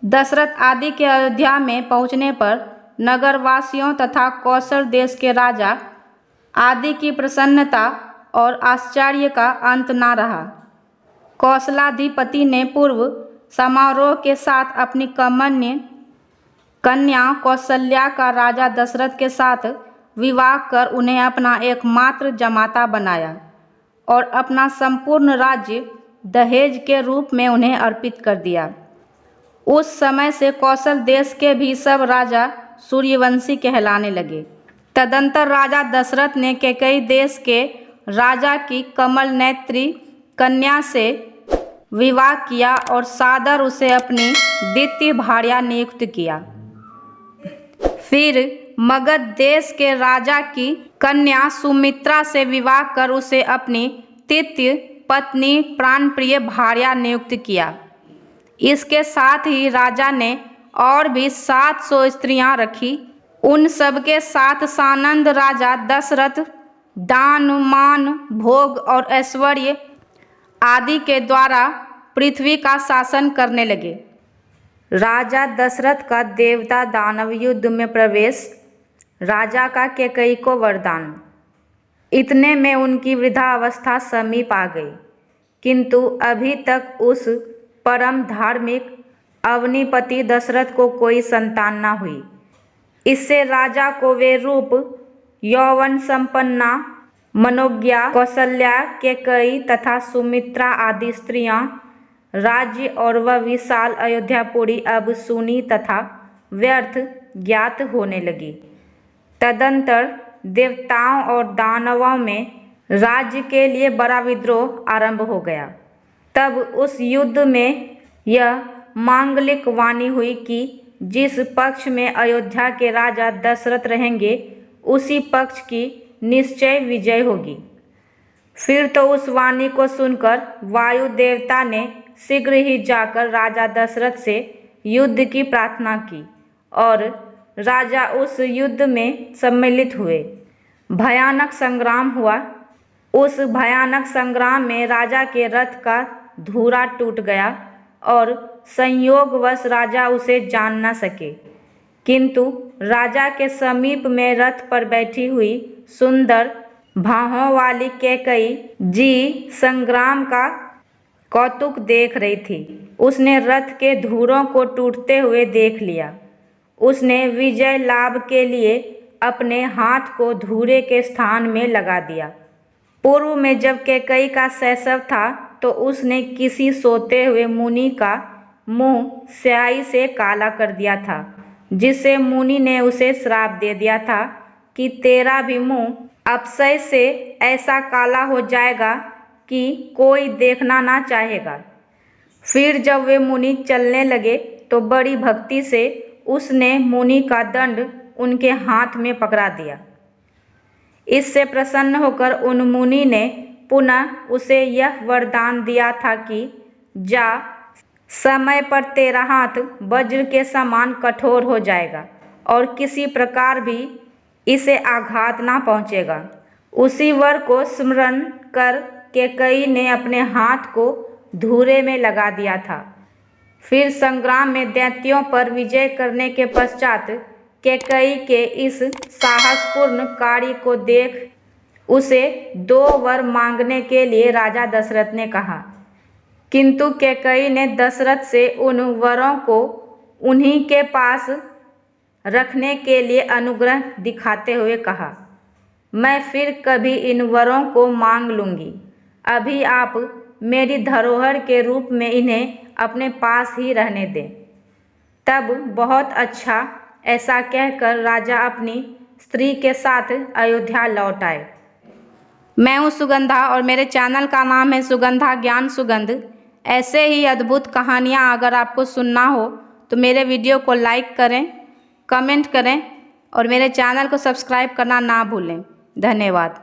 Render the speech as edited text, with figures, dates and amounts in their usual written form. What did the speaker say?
दशरथ आदि के अयोध्या में पहुँचने पर नगरवासियों तथा कौशल देश के राजा आदि की प्रसन्नता और आश्चर्य का अंत न रहा। कौशलाधिपति ने पूर्व समारोह के साथ अपनी कमनीय कन्या कौशल्या का राजा दशरथ के साथ विवाह कर उन्हें अपना एकमात्र जमाता बनाया और अपना संपूर्ण राज्य दहेज के रूप में उन्हें अर्पित कर दिया। उस समय से कौशल देश के भी सब राजा सूर्यवंशी कहलाने लगे। तदंतर राजा दशरथ ने कैकेयी देश के राजा की कमल नेत्री कन्या से विवाह किया और सादर उसे अपनी द्वितीय भार्या नियुक्त किया। फिर मगध देश के राजा की कन्या सुमित्रा से विवाह कर उसे अपनी तृतीय पत्नी प्राणप्रिय भार्या नियुक्त किया। इसके साथ ही राजा ने और भी 700 स्त्रियां रखी। उन सब के साथ सानंद राजा दशरथ दान मान भोग और ऐश्वर्य आदि के द्वारा पृथ्वी का शासन करने लगे। राजा दशरथ का देवता दानव युद्ध में प्रवेश, राजा का कैकेयी को वरदान। इतने में उनकी वृद्धावस्था समीप आ गई, किंतु अभी तक उस परम धार्मिक अवनीपति दशरथ को कोई संतान न हुई। इससे राजा को वे रूप यौवन संपन्ना मनोज्ञा कौशल्या कैकेयी तथा सुमित्रा आदि स्त्रियां राज्य और वह विशाल अयोध्यापुरी अब सुनी तथा व्यर्थ ज्ञात होने लगी। तदंतर देवताओं और दानवों में राज्य के लिए बड़ा विद्रोह आरंभ हो गया। तब उस युद्ध में यह मांगलिक वाणी हुई कि जिस पक्ष में अयोध्या के राजा दशरथ रहेंगे उसी पक्ष की निश्चय विजय होगी। फिर तो उस वाणी को सुनकर वायु देवता ने शीघ्र ही जाकर राजा दशरथ से युद्ध की प्रार्थना की और राजा उस युद्ध में सम्मिलित हुए। भयानक संग्राम हुआ। उस भयानक संग्राम में राजा के रथ का धुरा टूट गया और संयोगवश राजा उसे जान न सके, किंतु राजा के समीप में रथ पर बैठी हुई सुंदर भाहों वाली कैकेयी जी संग्राम का कौतुक देख रही थी। उसने रथ के धुरों को टूटते हुए देख लिया। उसने विजय लाभ के लिए अपने हाथ को धुरे के स्थान में लगा दिया। पूर्व में जब कैकेयी का शैशव था तो उसने किसी सोते हुए मुनि का मुंह स्याही से काला कर दिया था, जिससे मुनि ने उसे श्राप दे दिया था कि तेरा भी मुंह अपशय से ऐसा काला हो जाएगा कि कोई देखना ना चाहेगा। फिर जब वे मुनि चलने लगे तो बड़ी भक्ति से उसने मुनि का दंड उनके हाथ में पकड़ा दिया। इससे प्रसन्न होकर उन मुनि ने पुनः उसे यह वरदान दिया था कि जा, समय पर तेरा हाथ वज्र के समान कठोर हो जाएगा और किसी प्रकार भी इसे आघात ना पहुँचेगा। उसी वर को स्मरण कर कैकेयी ने अपने हाथ को धुरे में लगा दिया था। फिर संग्राम में दैत्यों पर विजय करने के पश्चात कैकेयी के इस साहसपूर्ण कार्य को देख उसे 2 वर मांगने के लिए राजा दशरथ ने कहा, किंतु कैकेयी ने दशरथ से उन वरों को उन्हीं के पास रखने के लिए अनुग्रह दिखाते हुए कहा, मैं फिर कभी इन वरों को मांग लूँगी। अभी आप मेरी धरोहर के रूप में इन्हें अपने पास ही रहने दें। तब बहुत अच्छा, ऐसा कहकर राजा अपनी स्त्री के साथ अयोध्या लौट आए। मैं हूँ सुगंधा और मेरे चैनल का नाम है सुगंधा ज्ञान सुगंध। ऐसे ही अद्भुत कहानियाँ अगर आपको सुनना हो तो मेरे वीडियो को लाइक करें, कमेंट करें और मेरे चैनल को सब्सक्राइब करना ना भूलें। धन्यवाद।